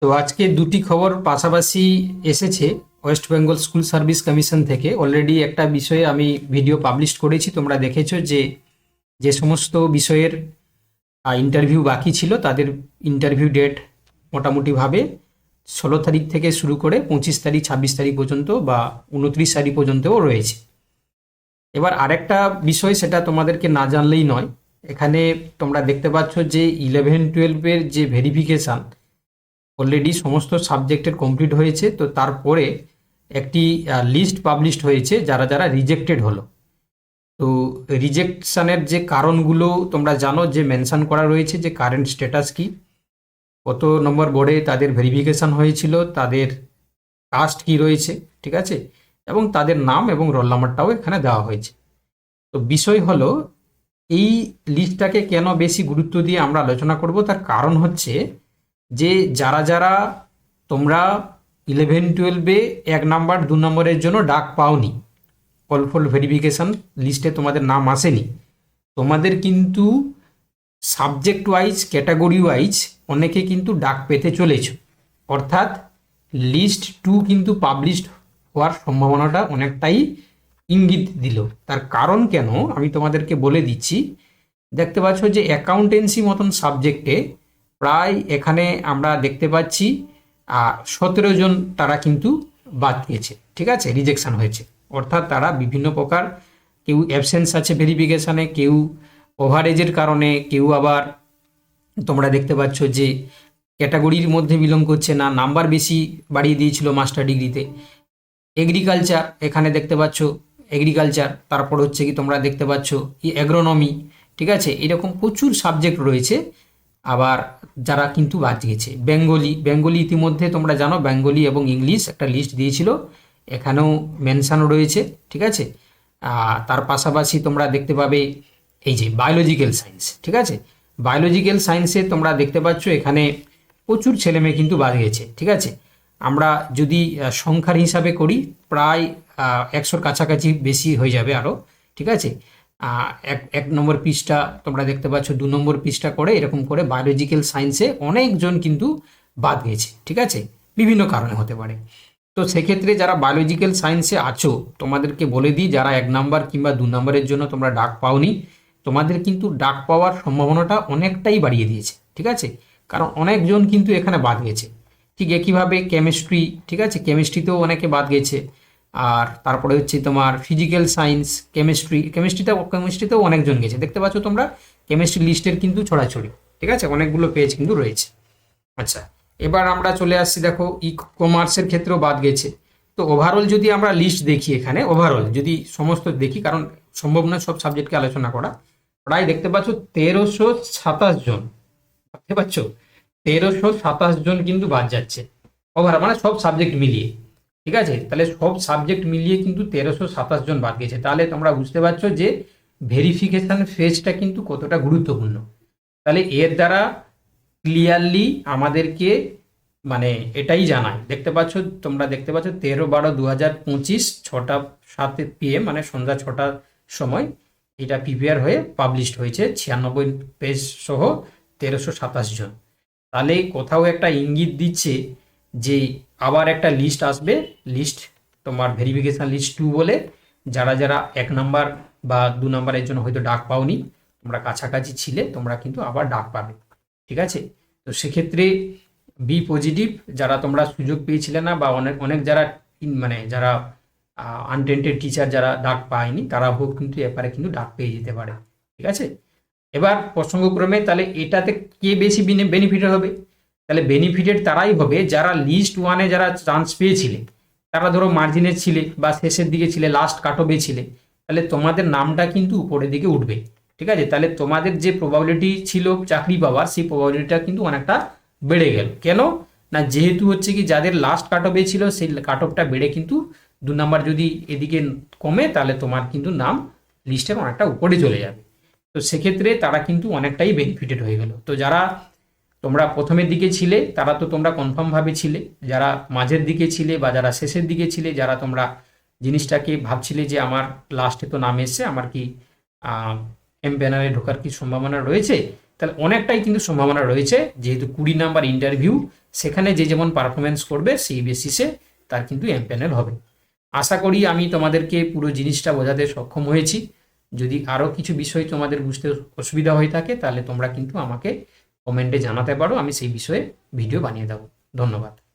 তো আজকে দুটি খবর পাশাপাশি এসেছে West Bengal school service commission থেকে। অলরেডি একটা বিষয়ে আমি ভিডিও পাবলিশ করেছি, তোমরা দেখেছো যে যে সমস্ত বিষয়ের ইন্টারভিউ বাকি ছিল তাদের ইন্টারভিউ ডেট মোটামুটিভাবে 16 তারিখ থেকে শুরু করে 25 তারিখ 26 তারিখ পর্যন্ত বা 29 তারিখ পর্যন্তও রয়েছে। এবার আরেকটা বিষয়, সেটা তোমাদেরকে না জানলেই নয়। এখানে তোমরা দেখতে পাচ্ছ যে 11-12-এর যে ভেরিফিকেশান অলরেডি সমস্ত সাবজেক্টের কমপ্লিট হয়েছে। তো তারপরে একটি লিস্ট পাবলিশড হয়েছে যারা যারা রিজেক্টেড হলো। তো রিজেকশানের যে কারণগুলো তোমরা জানো, যে মেনশন করা রয়েছে যে কারেন্ট স্ট্যাটাস কি, কত নম্বর বোর্ডে তাদের ভেরিফিকেশান হয়েছিল, তাদের কাস্ট কি রয়েছে, ঠিক আছে, এবং তাদের নাম এবং রোল নাম্বারটাও এখানে দেওয়া হয়েছে। তো বিষয় হলো, এই লিস্টটাকে কেন বেশি গুরুত্ব দিয়ে আমরা আলোচনা করব, তার কারণ হচ্ছে যে যারা যারা তোমরা 11-12-এ 1 নাম্বার 2 নম্বরের জন্য ডাক পাওনি, কল ফর ভেরিফিকেশান লিস্টে তোমাদের নাম আসেনি, তোমাদের কিন্তু সাবজেক্ট ওয়াইজ ক্যাটাগরি ওয়াইজ অনেকে কিন্তু ডাক পেতে চলেছ। অর্থাৎ লিস্ট 2 কিন্তু পাবলিশড হওয়ার সম্ভাবনাটা অনেকটাই ইঙ্গিত দিল। তার কারণ কেন আমি তোমাদেরকে বলে দিচ্ছি। দেখতে পাচ্ছ যে অ্যাকাউন্টেন্সি মতন সাবজেক্টে প্রায় এখানে আমরা দেখতে পাচ্ছি 17 জন তারা কিন্তু বাদ দিয়েছে, ঠিক আছে, রিজেকশন হয়েছে। অর্থাৎ তারা বিভিন্ন প্রকার, কেউ অ্যাবসেন্স আছে ভেরিফিকেশানে, কেউ ওভারেজের কারণে, কেউ আবার তোমরা দেখতে পাচ্ছ যে ক্যাটাগরির মধ্যে বিলং করছে না, নাম্বার বেশি বাড়িয়ে দিয়েছিল মাস্টার ডিগ্রিতে। এগ্রিকালচার এখানে দেখতে পাচ্ছ, এগ্রিকালচার, তারপর হচ্ছে কি তোমরা দেখতে পাচ্ছ অ্যাগ্রোনমি, ঠিক আছে, এরকম প্রচুর সাবজেক্ট রয়েছে। আবার যারা কিন্তু বাদ গিয়েছে বেঙ্গলি ইতিমধ্যে তোমরা জানো, বেঙ্গলি এবং ইংলিশ একটা লিস্ট দিয়েছিল, এখানেও মেনশান রয়েছে, ঠিক আছে। তার পাশাপাশি তোমরা দেখতে পাবে এই যে বায়োলজিক্যাল সায়েন্স, ঠিক আছে, বায়োলজিক্যাল সায়েন্সে তোমরা দেখতে পাচ্ছ এখানে প্রচুর ছেলেমেয়ে কিন্তু বাদ গেছে, ঠিক আছে। আমরা যদি সংখ্যার হিসাবে করি প্রায় 100-র কাছাকাছি বেশি হয়ে যাবে আরও, ঠিক আছে। এক নম্বর পৃষ্ঠা তোমরা দেখতে পাচ্ছ, 2 নম্বর পৃষ্ঠা করে এরকম করে বায়োলজিক্যাল সায়েন্সে অনেকজন কিন্তু বাদ গেছে, ঠিক আছে, বিভিন্ন কারণে হতে পারে। তো সেক্ষেত্রে যারা বায়োলজিক্যাল সায়েন্সে আছো তোমাদেরকে বলে দিই, যারা 1 নাম্বার কিংবা 2 নম্বরের জন্য তোমরা ডাক পাওনি, তোমাদের কিন্তু ডাক পাওয়ার সম্ভাবনাটা অনেকটাই বাড়িয়ে দিয়েছে, ঠিক আছে, কারণ অনেকজন কিন্তু এখানে বাদ গেছে। ঠিক একইভাবে কেমিস্ট্রি, ঠিক আছে, কেমিস্ট্রিতেও অনেকে বাদ গেছে। আর তারপরে হচ্ছে তোমার ফিজিক্যাল সায়েন্স, কেমিস্ট্রিতেও অনেকজন গেছে, দেখতে পাচ্ছ তোমরা কেমিস্ট্রি লিস্টের কিন্তু ছড়াছড়ি, ঠিক আছে, অনেকগুলো পেজ কিন্তু রয়েছে। আচ্ছা, এবার আমরা চলে আসছি, দেখো ই কমার্সের ক্ষেত্রেও বাদ গেছে। তো ওভারঅল যদি আমরা লিস্ট দেখি, এখানে ওভারঅল যদি সমস্ত দেখি, কারণ সম্ভব নয় সব সাবজেক্টকে আলোচনা করা, প্রায় দেখতে পাচ্ছ 1327 জন, বুঝতে পারছো, 1327 জন কিন্তু বাদ যাচ্ছে ওভার, মানে সব সাবজেক্ট মিলিয়ে, ঠিক আছে। তাহলে সব সাবজেক্ট মিলিয়ে কিন্তু 1327 জন বাদ গেছে। তাহলে তোমরা বুঝতে পারছো যে ভেরিফিকেশন ফেজটা কিন্তু কতটা গুরুত্বপূর্ণ। তাহলে এর দ্বারা ক্লিয়ারলি আমাদেরকে মানে এটাই জানায়, দেখতে পাচ্ছ তোমরা দেখতে পাচ্ছ 13/12/2025 6টা 7 PM, মানে সন্ধ্যা 6টার সময় এটা প্রিপেয়ার হয়ে পাবলিশড হয়েছে, 96 পেজ সহ 1327 জন। তাহলে কোথাও একটা ইঙ্গিত দিচ্ছে যে আবার একটা লিস্ট আসবে, লিস্ট তোমার ভেরিফিকেশান লিস্ট 2 বলে, যারা যারা 1 নাম্বার বা 2 নাম্বারের জন্য হয়তো ডাক পাওনি, তোমরা কাছাকাছি ছিলে, তোমরা কিন্তু আবার ডাক পাবে, ঠিক আছে। তো সেক্ষেত্রে বি পজিটিভ, যারা তোমরা সুযোগ পেয়েছিলে না, বা অনেক অনেক যারা মানে যারা আনটেন্টেড টিচার যারা ডাক পায়নি, তারা হোক কিন্তু এবারে কিন্তু ডাক পেয়ে যেতে পারে, ঠিক আছে। এবার প্রসঙ্গক্রমে তাহলে এটাতে কে বেশি বেনিফিটেড হবে? তাহলে বেনিফিটেড তারাই হবে যারা লিস্ট 1-এ যারা চান্স পেয়েছিলে, তারা ধরো মার্জিনে ছিলে বা শেষের দিকে ছিলে, লাস্ট কাট অফে ছিলে, তাহলে তোমাদের নামটা কিন্তু উপরের দিকে উঠবে, ঠিক আছে। তাহলে তোমাদের যে প্রবাবিলিটি ছিল চাকরি পাওয়ার, সেই প্রবাবিলিটিটা কিন্তু অনেকটা বেড়ে গেল। কেন না, যেহেতু হচ্ছে কি যাদের লাস্ট কাট অফে ছিল সেই কাট অফটা বেড়ে কিন্তু 2 নাম্বার যদি এদিকে কমে, তাহলে তোমার কিন্তু নাম লিস্টের অনেকটা উপরে চলে যাবে। তো সেক্ষেত্রে তারা কিন্তু অনেকটাই বেনিফিটেড হয়ে গেল। তো যারা তোমরা প্রথমের দিকে ছিলে তারা তো তোমরা কনফার্মভাবে ছিলে, যারা মাঝের দিকে ছিলে বা যারা শেষের দিকে ছিলে, যারা তোমরা জিনিসটাকে ভাবছিলে যে আমার লাস্টে তো নাম এসছে, আমার কি এম প্যানেলে ঢোকার কি সম্ভাবনা রয়েছে, তাহলে অনেকটাই কিন্তু সম্ভাবনা রয়েছে, যেহেতু 20 নাম্বার ইন্টারভিউ, সেখানে যে যেমন পারফরমেন্স করবে সেই বেসিসে তার কিন্তু এমপ্যানেল হবে। আশা করি আমি তোমাদেরকে পুরো জিনিসটা বোঝাতে সক্ষম হয়েছি। যদি আরও কিছু বিষয় তোমাদের বুঝতে অসুবিধা হয়ে থাকে তাহলে তোমরা কিন্তু আমাকে কমেন্টে জানাতে পারো, আমি সেই বিষয়ে ভিডিও বানিয়ে দেবো। ধন্যবাদ।